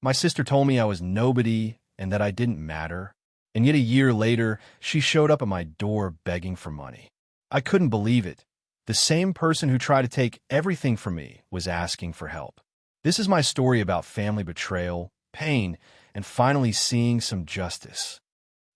My sister told me I was nobody and that I didn't matter. And yet a year later, she showed up at my door begging for money. I couldn't believe it. The same person who tried to take everything from me was asking for help. This is my story about family betrayal, pain, and finally seeing some justice.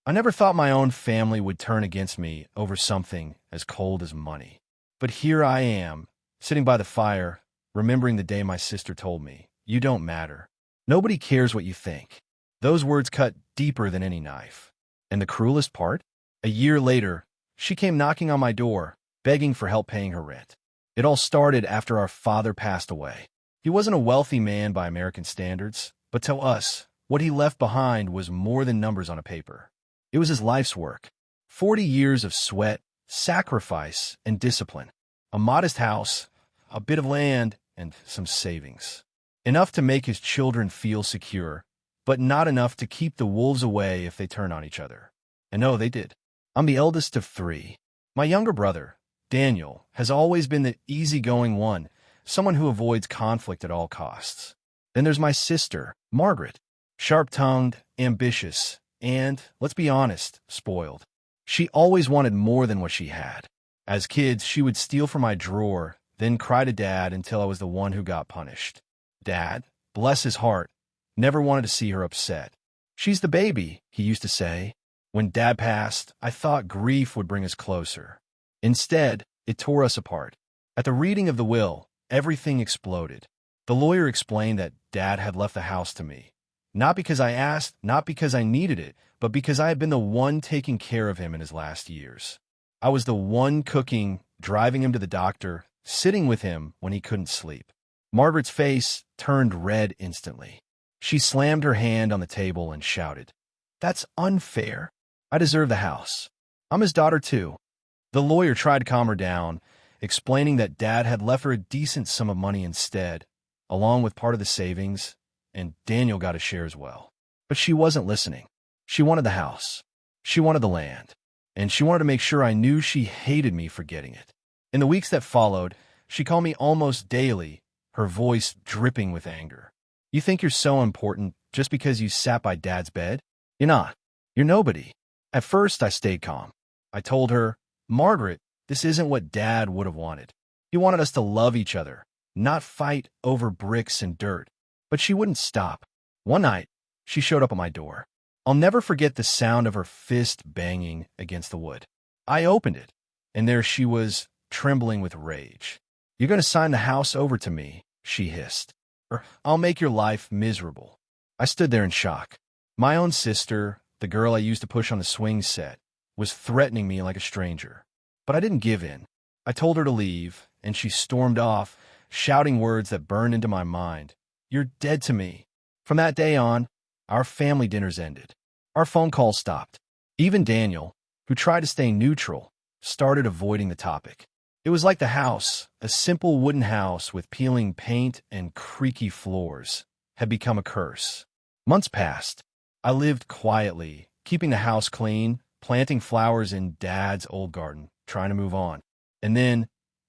I never thought my own family would turn against me over something as cold as money. But here I am, sitting by the fire, remembering the day my sister told me, "You don't matter. Nobody cares what you think." Those words cut deeper than any knife. And the cruelest part? A year later, she came knocking on my door, begging for help paying her rent. It all started after our father passed away. He wasn't a wealthy man by American standards, but to us, what he left behind was more than numbers on a paper. It was his life's work. 40 years of sweat, sacrifice, and discipline. A modest house, a bit of land, and some savings. Enough to make his children feel secure, but not enough to keep the wolves away if they turn on each other. And no, they did. I'm the eldest of 3. My younger brother, Daniel, has always been the easygoing one, someone who avoids conflict at all costs. Then there's my sister, Margaret, sharp-tongued, ambitious, and, let's be honest, spoiled. She always wanted more than what she had. As kids, she would steal from my drawer, then cry to Dad until I was the one who got punished. Dad, bless his heart, never wanted to see her upset. "She's the baby," he used to say. When Dad passed, I thought grief would bring us closer. Instead, it tore us apart. At the reading of the will, everything exploded. The lawyer explained that Dad had left the house to me. Not because I asked, not because I needed it, but because I had been the one taking care of him in his last years. I was the one cooking, driving him to the doctor, sitting with him when he couldn't sleep. Margaret's face turned red instantly. She slammed her hand on the table and shouted, "That's unfair. I deserve the house. I'm his daughter too." The lawyer tried to calm her down, explaining that Dad had left her a decent sum of money instead, along with part of the savings, and Daniel got a share as well. But she wasn't listening. She wanted the house. She wanted the land. And she wanted to make sure I knew she hated me for getting it. In the weeks that followed, she called me almost daily, her voice dripping with anger. "You think you're so important just because you sat by Dad's bed? You're not. You're nobody." At first, I stayed calm. I told her, "Margaret, this isn't what Dad would have wanted. He wanted us to love each other, not fight over bricks and dirt." But she wouldn't stop. One night, she showed up at my door. I'll never forget the sound of her fist banging against the wood. I opened it, and there she was, trembling with rage. "You're going to sign the house over to me," she hissed, "or I'll make your life miserable." I stood there in shock. My own sister, the girl I used to push on the swing set, was threatening me like a stranger. But I didn't give in. I told her to leave, and she stormed off, shouting words that burned into my mind. "You're dead to me." From that day on, our family dinners ended. Our phone calls stopped. Even Daniel, who tried to stay neutral, started avoiding the topic. It was like the house, a simple wooden house with peeling paint and creaky floors, had become a curse. Months passed. I lived quietly, keeping the house clean, planting flowers in Dad's old garden, trying to move on. And then,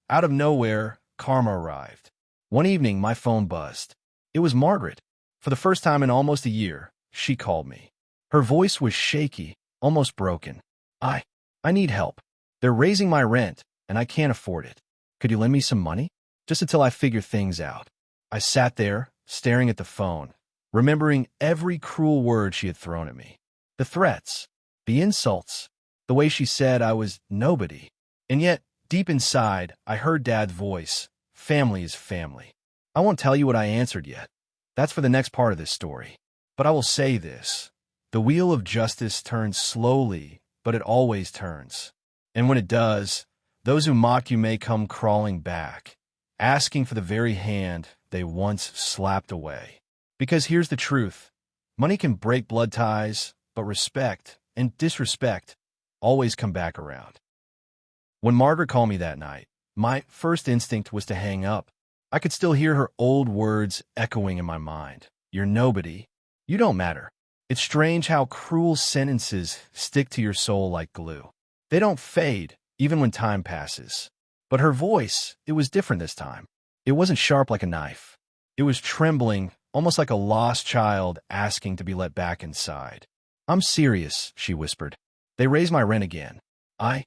out of nowhere, karma arrived. One evening, my phone buzzed. It was Margaret. For the first time in almost a year, she called me. Her voice was shaky, almost broken. I need help. They're raising my rent, and I can't afford it. Could you lend me some money? Just until I figure things out." I sat there, staring at the phone, remembering every cruel word she had thrown at me. The threats, the insults, the way she said I was nobody. And yet, deep inside, I heard Dad's voice. Family is family. I won't tell you what I answered yet. That's for the next part of this story. But I will say this. The wheel of justice turns slowly, but it always turns. And when it does, those who mock you may come crawling back, asking for the very hand they once slapped away. Because here's the truth. Money can break blood ties, but respect and disrespect always come back around. When Margaret called me that night, my first instinct was to hang up. I could still hear her old words echoing in my mind. "You're nobody. You don't matter." It's strange how cruel sentences stick to your soul like glue. They don't fade, even when time passes. But her voice, it was different this time. It wasn't sharp like a knife. It was trembling, almost like a lost child asking to be let back inside. "I'm serious," she whispered. "They raised my rent again. I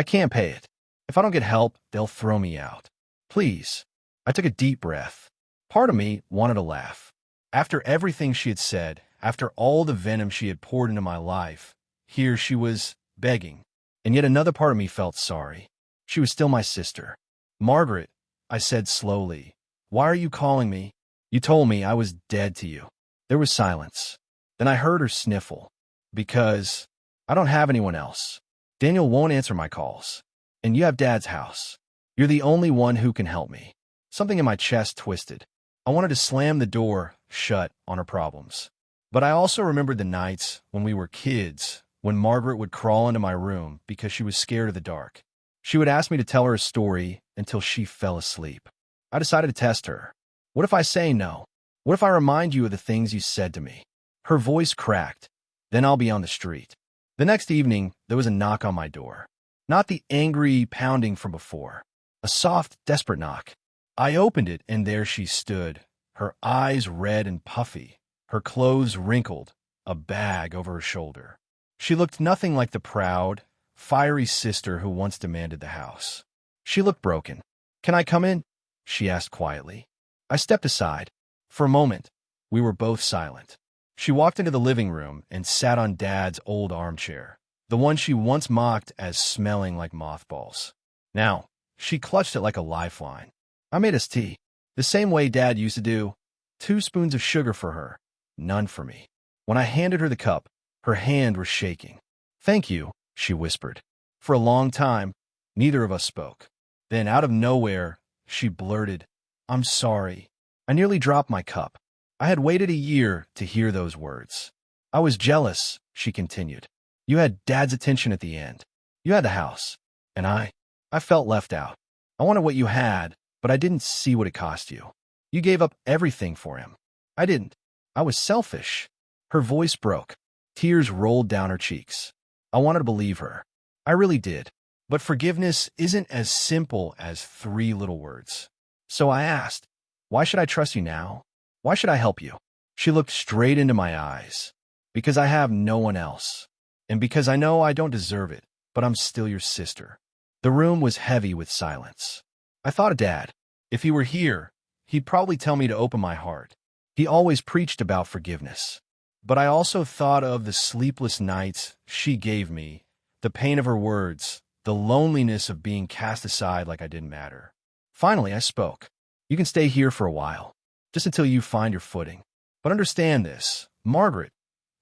can't pay it. If I don't get help, they'll throw me out. Please." I took a deep breath. Part of me wanted to laugh. After everything she had said, after all the venom she had poured into my life, here she was begging. And yet another part of me felt sorry. She was still my sister. "Margaret," I said slowly, "why are you calling me? You told me I was dead to you." There was silence. Then I heard her sniffle. "Because I don't have anyone else. Daniel won't answer my calls. And you have Dad's house. You're the only one who can help me." Something in my chest twisted. I wanted to slam the door shut on her problems. But I also remembered the nights when we were kids, when Margaret would crawl into my room because she was scared of the dark. She would ask me to tell her a story until she fell asleep. I decided to test her. "What if I say no? What if I remind you of the things you said to me?" Her voice cracked. "Then I'll be on the street." The next evening, there was a knock on my door. Not the angry pounding from before. A soft, desperate knock. I opened it, and there she stood, her eyes red and puffy, her clothes wrinkled, a bag over her shoulder. She looked nothing like the proud, fiery sister who once demanded the house. She looked broken. "Can I come in?" she asked quietly. I stepped aside. For a moment, we were both silent. She walked into the living room and sat on Dad's old armchair, the one she once mocked as smelling like mothballs. Now, she clutched it like a lifeline. I made us tea, the same way Dad used to do. 2 spoons of sugar for her, none for me. When I handed her the cup, her hand was shaking. "Thank you," she whispered. For a long time, neither of us spoke. Then, out of nowhere, she blurted, "I'm sorry." I nearly dropped my cup. I had waited a year to hear those words. "I was jealous," she continued. "You had Dad's attention at the end. You had the house. And I felt left out. I wanted what you had, but I didn't see what it cost you. You gave up everything for him. I didn't. I was selfish." Her voice broke. Tears rolled down her cheeks. I wanted to believe her. I really did. But forgiveness isn't as simple as 3 little words. So I asked, "Why should I trust you now? Why should I help you?" She looked straight into my eyes. "Because I have no one else. And because I know I don't deserve it, but I'm still your sister." The room was heavy with silence. I thought of Dad. If he were here, he'd probably tell me to open my heart. He always preached about forgiveness. But I also thought of the sleepless nights she gave me, the pain of her words, the loneliness of being cast aside like I didn't matter. Finally, I spoke. "You can stay here for a while, just until you find your footing. But understand this, Margaret,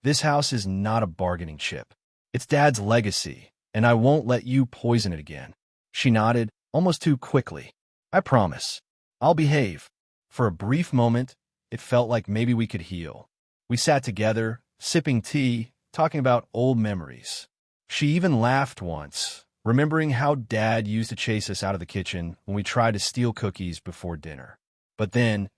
this house is not a bargaining chip. It's Dad's legacy, and I won't let you poison it again." She nodded, almost too quickly. "I promise. I'll behave." For a brief moment, it felt like maybe we could heal. We sat together, sipping tea, talking about old memories. She even laughed once, remembering how Dad used to chase us out of the kitchen when we tried to steal cookies before dinner. But then,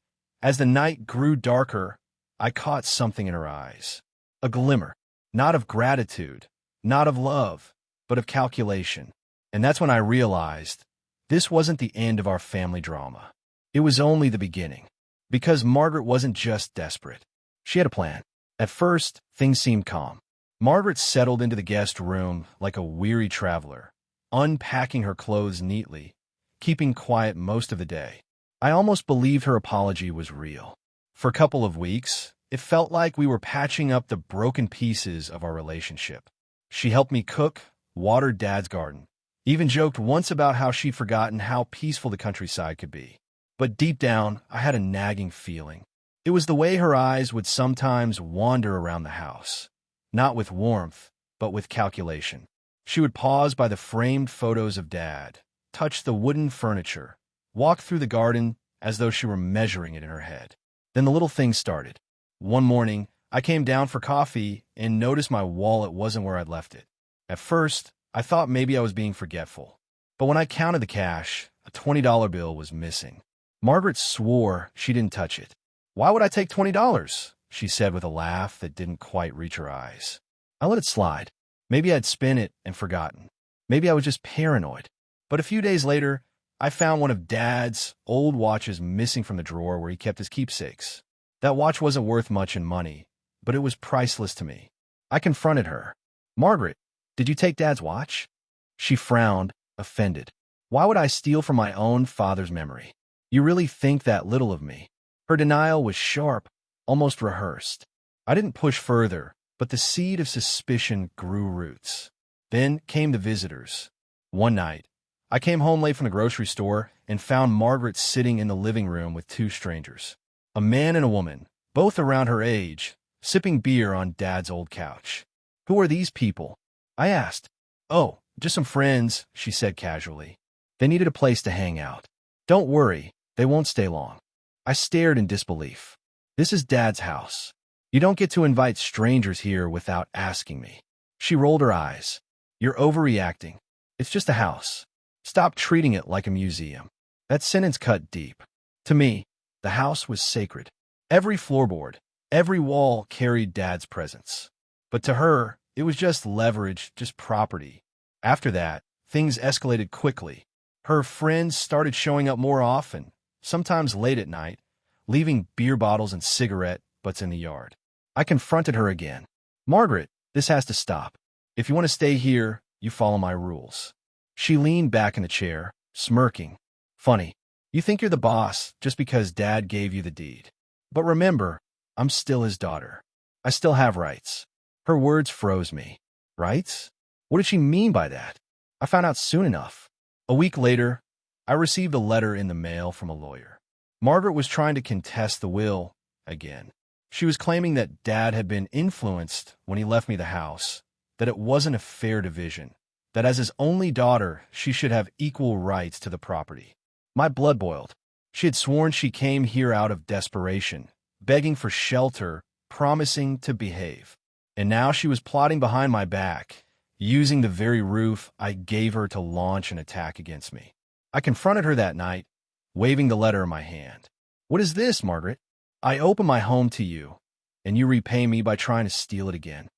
as the night grew darker, I caught something in her eyes. A glimmer, not of gratitude, not of love, but of calculation. And that's when I realized this wasn't the end of our family drama. It was only the beginning. Because Margaret wasn't just desperate. She had a plan. At first, things seemed calm. Margaret settled into the guest room like a weary traveler, unpacking her clothes neatly, keeping quiet most of the day. I almost believed her apology was real. For a couple of weeks, it felt like we were patching up the broken pieces of our relationship. She helped me cook, watered Dad's garden, even joked once about how she'd forgotten how peaceful the countryside could be. But deep down, I had a nagging feeling. It was the way her eyes would sometimes wander around the house, not with warmth, but with calculation. She would pause by the framed photos of Dad, touch the wooden furniture, walk through the garden as though she were measuring it in her head. Then the little things started. One morning, I came down for coffee and noticed my wallet wasn't where I'd left it. At first, I thought maybe I was being forgetful. But when I counted the cash, a $20 bill was missing. Margaret swore she didn't touch it. "Why would I take $20? She said with a laugh that didn't quite reach her eyes. I let it slide. Maybe I'd spent it and forgotten. Maybe I was just paranoid. But a few days later, I found one of Dad's old watches missing from the drawer where he kept his keepsakes. That watch wasn't worth much in money, but it was priceless to me. I confronted her. Margaret, did you take Dad's watch? She frowned, offended. Why would I steal from my own father's memory? You really think that little of me? Her denial was sharp, almost rehearsed. I didn't push further, but the seed of suspicion grew roots. Then came the visitors. One night, I came home late from the grocery store and found Margaret sitting in the living room with two strangers. A man and a woman, both around her age, sipping beer on Dad's old couch. Who are these people? I asked. Oh, just some friends, she said casually. They needed a place to hang out. Don't worry, they won't stay long. I stared in disbelief. This is Dad's house. You don't get to invite strangers here without asking me. She rolled her eyes. You're overreacting. It's just a house. Stop treating it like a museum. That sentence cut deep. To me, the house was sacred. Every floorboard, every wall carried Dad's presence. But to her, it was just leverage, just property. After that, things escalated quickly. Her friends started showing up more often, sometimes late at night, leaving beer bottles and cigarette butts in the yard. I confronted her again. Margaret, this has to stop. If you want to stay here, you follow my rules. She leaned back in the chair, smirking. Funny, you think you're the boss just because Dad gave you the deed. But remember, I'm still his daughter. I still have rights. Her words froze me. Rights? What did she mean by that? I found out soon enough. A week later, I received a letter in the mail from a lawyer. Margaret was trying to contest the will again. She was claiming that Dad had been influenced when he left me the house, that it wasn't a fair division, that as his only daughter, she should have equal rights to the property. My blood boiled. She had sworn she came here out of desperation, begging for shelter, promising to behave. And now she was plotting behind my back, using the very roof I gave her to launch an attack against me. I confronted her that night, waving the letter in my hand. What is this, Margaret? I open my home to you, and you repay me by trying to steal it again.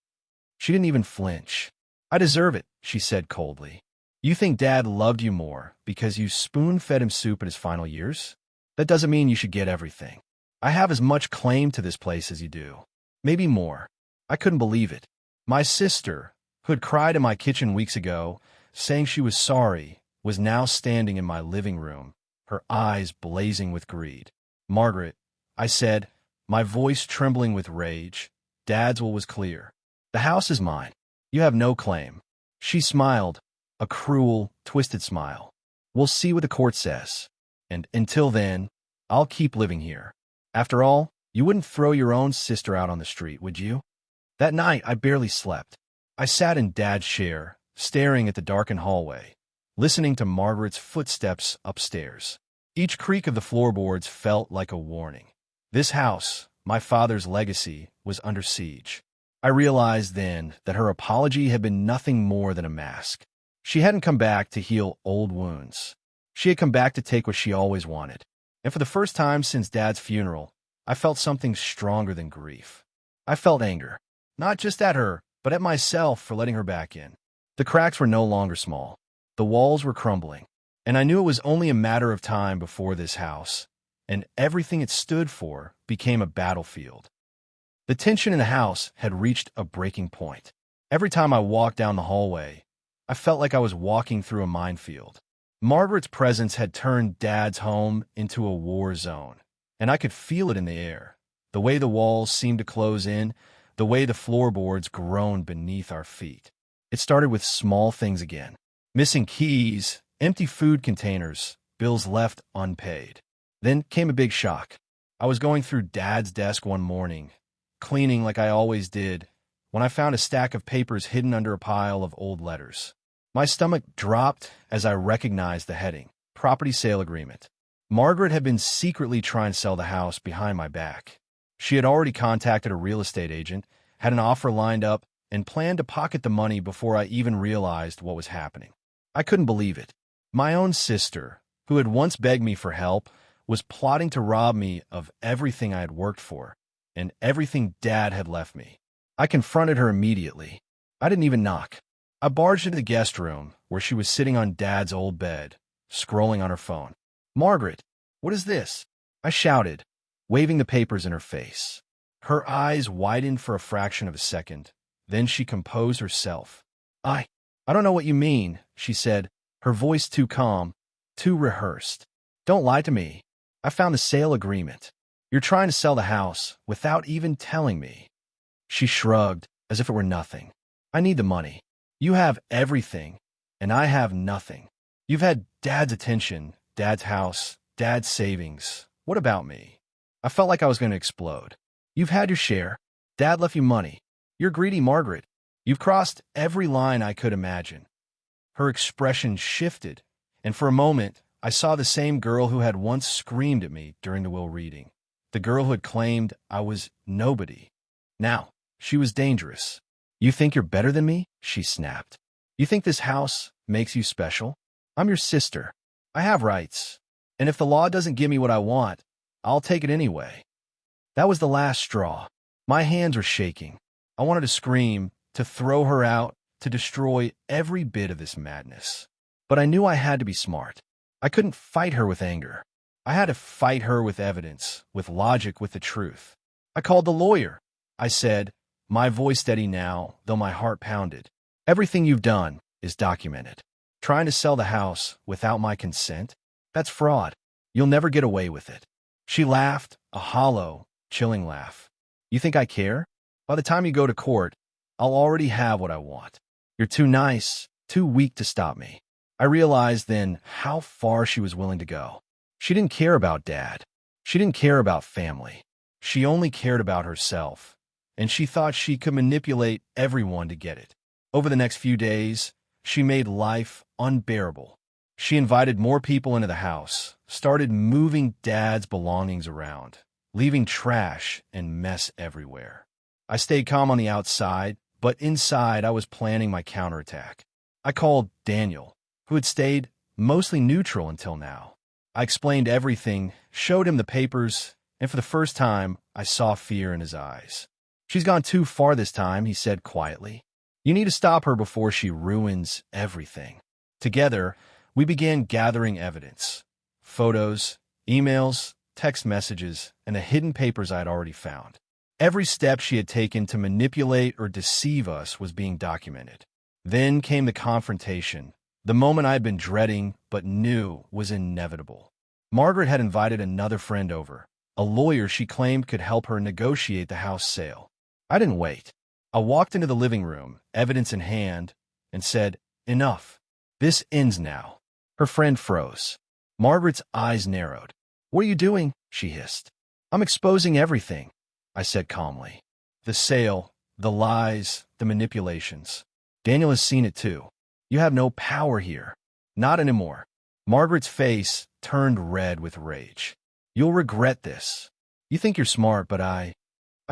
She didn't even flinch. I deserve it, she said coldly. You think Dad loved you more because you spoon-fed him soup in his final years? That doesn't mean you should get everything. I have as much claim to this place as you do. Maybe more. I couldn't believe it. My sister, who had cried in my kitchen weeks ago, saying she was sorry, was now standing in my living room, her eyes blazing with greed. Margaret, I said, my voice trembling with rage, Dad's will was clear. The house is mine. You have no claim. She smiled, a cruel, twisted smile. We'll see what the court says. And until then, I'll keep living here. After all, you wouldn't throw your own sister out on the street, would you? That night, I barely slept. I sat in Dad's chair, staring at the darkened hallway, listening to Margaret's footsteps upstairs. Each creak of the floorboards felt like a warning. This house, my father's legacy, was under siege. I realized then that her apology had been nothing more than a mask. She hadn't come back to heal old wounds. She had come back to take what she always wanted. And for the first time since Dad's funeral, I felt something stronger than grief. I felt anger, not just at her, but at myself for letting her back in. The cracks were no longer small. The walls were crumbling, and I knew it was only a matter of time before this house, and everything it stood for, became a battlefield. The tension in the house had reached a breaking point. Every time I walked down the hallway, I felt like I was walking through a minefield. Margaret's presence had turned Dad's home into a war zone, and I could feel it in the air. The way the walls seemed to close in, the way the floorboards groaned beneath our feet. It started with small things again. Missing keys, empty food containers, bills left unpaid. Then came a big shock. I was going through Dad's desk one morning, cleaning like I always did, when I found a stack of papers hidden under a pile of old letters. My stomach dropped as I recognized the heading, Property Sale Agreement. Margaret had been secretly trying to sell the house behind my back. She had already contacted a real estate agent, had an offer lined up, and planned to pocket the money before I even realized what was happening. I couldn't believe it. My own sister, who had once begged me for help, was plotting to rob me of everything I had worked for, and everything Dad had left me. I confronted her immediately. I didn't even knock. I barged into the guest room, where she was sitting on Dad's old bed, scrolling on her phone. Margaret, what is this? I shouted, waving the papers in her face. Her eyes widened for a fraction of a second. Then she composed herself. I don't know what you mean, she said, her voice too calm, too rehearsed. Don't lie to me. I found the sale agreement. You're trying to sell the house without even telling me. She shrugged, as if it were nothing. I need the money. You have everything, and I have nothing. You've had Dad's attention, Dad's house, Dad's savings. What about me? I felt like I was going to explode. You've had your share. Dad left you money. You're greedy, Margaret. You've crossed every line I could imagine. Her expression shifted, and for a moment, I saw the same girl who had once screamed at me during the will reading. The girl who had claimed I was nobody. Now, she was dangerous. You think you're better than me? She snapped. You think this house makes you special? I'm your sister. I have rights. And if the law doesn't give me what I want, I'll take it anyway. That was the last straw. My hands were shaking. I wanted to scream, to throw her out, to destroy every bit of this madness. But I knew I had to be smart. I couldn't fight her with anger. I had to fight her with evidence, with logic, with the truth. I called the lawyer. I said, my voice steady now, though my heart pounded. Everything you've done is documented. Trying to sell the house without my consent? That's fraud. You'll never get away with it. She laughed, a hollow, chilling laugh. You think I care? By the time you go to court, I'll already have what I want. You're too nice, too weak to stop me. I realized then how far she was willing to go. She didn't care about Dad. She didn't care about family. She only cared about herself, and she thought she could manipulate everyone to get it. Over the next few days, she made life unbearable. She invited more people into the house, started moving Dad's belongings around, leaving trash and mess everywhere. I stayed calm on the outside, but inside I was planning my counterattack. I called Daniel, who had stayed mostly neutral until now. I explained everything, showed him the papers, and for the first time, I saw fear in his eyes. She's gone too far this time, he said quietly. You need to stop her before she ruins everything. Together, we began gathering evidence. Photos, emails, text messages, and the hidden papers I had already found. Every step she had taken to manipulate or deceive us was being documented. Then came the confrontation, the moment I had been dreading but knew was inevitable. Margaret had invited another friend over, a lawyer she claimed could help her negotiate the house sale. I didn't wait. I walked into the living room, evidence in hand, and said, Enough. This ends now. Her friend froze. Margaret's eyes narrowed. What are you doing? She hissed. I'm exposing everything, I said calmly. The sale, the lies, the manipulations. Daniel has seen it too. You have no power here. Not anymore. Margaret's face turned red with rage. You'll regret this. You think you're smart, but I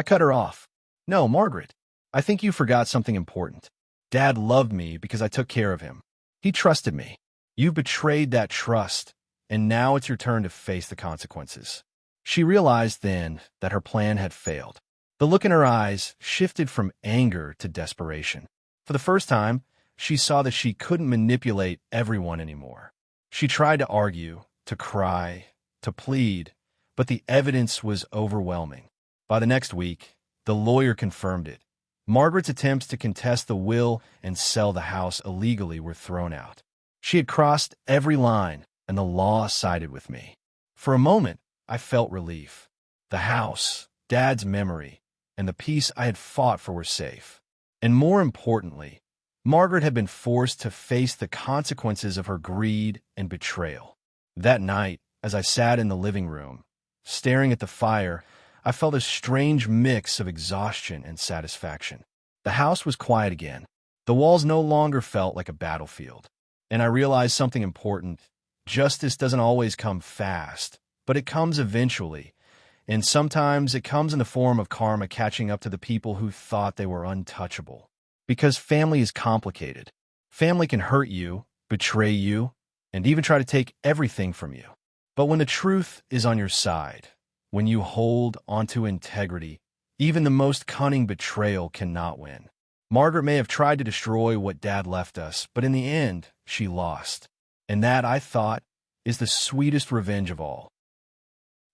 cut her off. No, Margaret, I think you forgot something important. Dad loved me because I took care of him. He trusted me. You betrayed that trust, and now it's your turn to face the consequences. She realized then that her plan had failed. The look in her eyes shifted from anger to desperation. For the first time, she saw that she couldn't manipulate everyone anymore. She tried to argue, to cry, to plead, but the evidence was overwhelming. By the next week, the lawyer confirmed it. Margaret's attempts to contest the will and sell the house illegally were thrown out. She had crossed every line, and the law sided with me. For a moment, I felt relief. The house, Dad's memory, and the peace I had fought for were safe. And more importantly, Margaret had been forced to face the consequences of her greed and betrayal. That night, as I sat in the living room, staring at the fire, I felt a strange mix of exhaustion and satisfaction. The house was quiet again. The walls no longer felt like a battlefield. And I realized something important. Justice doesn't always come fast, but it comes eventually, and sometimes it comes in the form of karma catching up to the people who thought they were untouchable. Because family is complicated. Family can hurt you, betray you, and even try to take everything from you. But when the truth is on your side, when you hold onto integrity, even the most cunning betrayal cannot win. Margaret may have tried to destroy what Dad left us, but in the end, she lost. And that, I thought, is the sweetest revenge of all.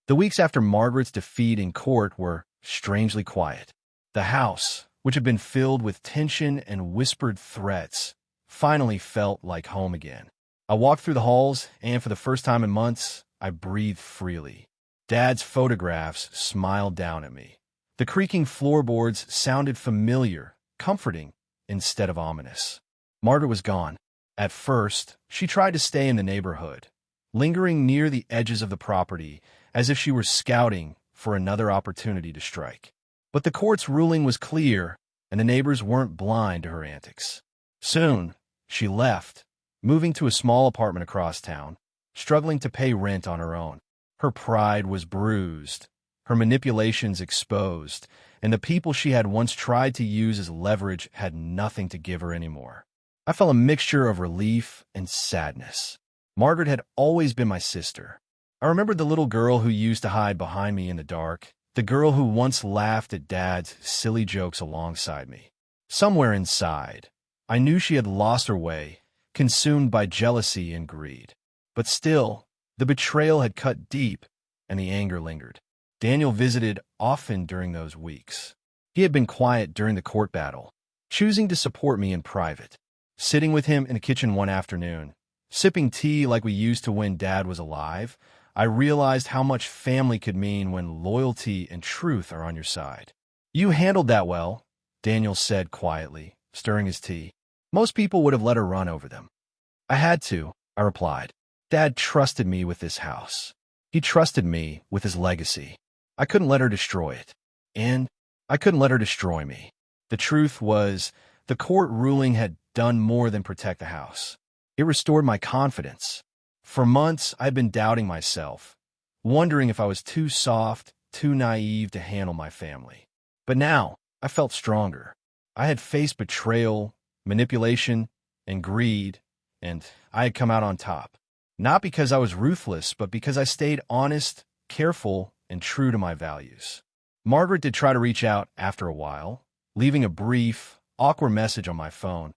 The weeks after Margaret's defeat in court were strangely quiet. The house, which had been filled with tension and whispered threats, finally felt like home again. I walked through the halls, and for the first time in months, I breathed freely. Dad's photographs smiled down at me. The creaking floorboards sounded familiar, comforting, instead of ominous. Margaret was gone. At first, she tried to stay in the neighborhood, lingering near the edges of the property as if she were scouting for another opportunity to strike. But the court's ruling was clear, and the neighbors weren't blind to her antics. Soon, she left, moving to a small apartment across town, struggling to pay rent on her own. Her pride was bruised, her manipulations exposed, and the people she had once tried to use as leverage had nothing to give her anymore. I felt a mixture of relief and sadness. Margaret had always been my sister. I remembered the little girl who used to hide behind me in the dark, the girl who once laughed at Dad's silly jokes alongside me. Somewhere inside, I knew she had lost her way, consumed by jealousy and greed. But still, the betrayal had cut deep, and the anger lingered. Daniel visited often during those weeks. He had been quiet during the court battle, choosing to support me in private. Sitting with him in the kitchen one afternoon, sipping tea like we used to when Dad was alive, I realized how much family could mean when loyalty and truth are on your side. "You handled that well," Daniel said quietly, stirring his tea. "Most people would have let her run over them." "I had to," I replied. "Dad trusted me with this house. He trusted me with his legacy. I couldn't let her destroy it. And I couldn't let her destroy me." The truth was, the court ruling had done more than protect the house. It restored my confidence. For months, I'd been doubting myself, wondering if I was too soft, too naive to handle my family. But now, I felt stronger. I had faced betrayal, manipulation, and greed, and I had come out on top. Not because I was ruthless, but because I stayed honest, careful, and true to my values. Margaret did try to reach out after a while, leaving a brief, awkward message on my phone.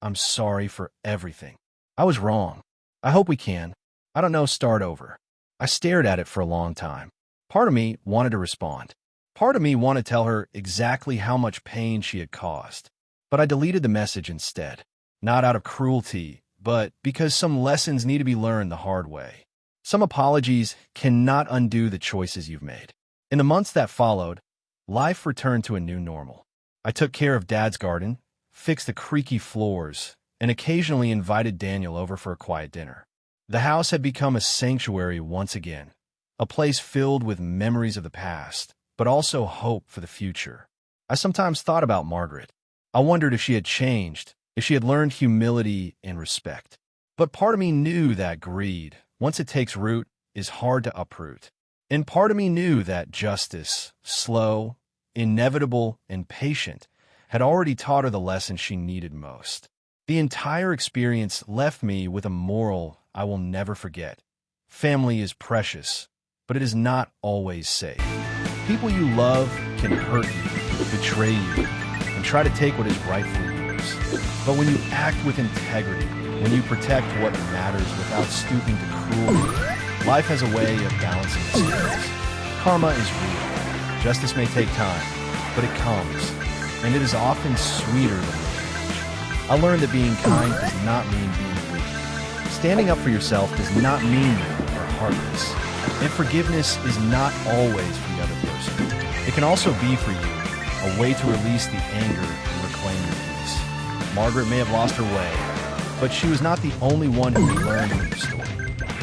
"I'm sorry for everything. I was wrong. I hope we can, I don't know, start over." I stared at it for a long time. Part of me wanted to respond. Part of me wanted to tell her exactly how much pain she had caused. But I deleted the message instead. Not out of cruelty, but because some lessons need to be learned the hard way. Some apologies cannot undo the choices you've made. In the months that followed, life returned to a new normal. I took care of Dad's garden, fixed the creaky floors, and occasionally invited Daniel over for a quiet dinner. The house had become a sanctuary once again, a place filled with memories of the past, but also hope for the future. I sometimes thought about Margaret. I wondered if she had changed, if she had learned humility and respect. But part of me knew that greed, once it takes root, is hard to uproot. And part of me knew that justice, slow, inevitable, and patient, had already taught her the lesson she needed most. The entire experience left me with a moral I will never forget. Family is precious, but it is not always safe. People you love can hurt you, betray you, and try to take what is rightfully yours. But when you act with integrity, when you protect what matters without stooping to cruelty, life has a way of balancing the scales. Karma is real. Justice may take time, but it comes, and it is often sweeter than revenge. I learned that being kind does not mean being weak. Standing up for yourself does not mean you are heartless. And forgiveness is not always for the other person. It can also be for you, a way to release the anger and reclaim your peace. Margaret may have lost her way, but she was not the only one who learned from the story.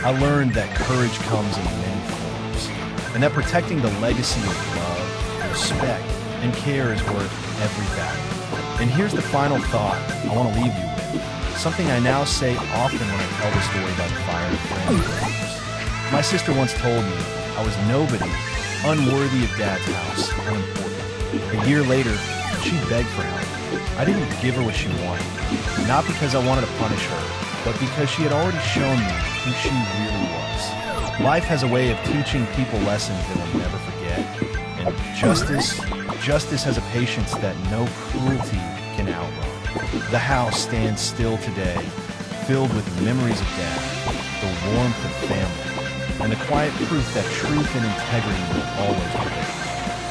I learned that courage comes in many forms, and that protecting the legacy of love, respect, and care is worth every battle. And here's the final thought I want to leave you with, something I now say often when I tell the story about the fire and friends. My sister once told me I was nobody, unworthy of Dad's house, unimportant. A year later, she begged for help. I didn't give her what she wanted, not because I wanted to punish her, but because she had already shown me who she really was. Life has a way of teaching people lessons they will never forget, and justice has a patience that no cruelty can outrun. The house stands still today, filled with memories of Dad, the warmth of family, and the quiet proof that truth and integrity will always prevail.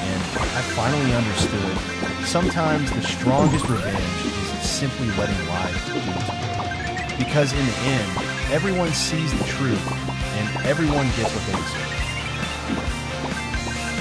And I finally understood, sometimes the strongest revenge is simply letting life do its work. Because in the end, everyone sees the truth, and everyone gets what they deserve.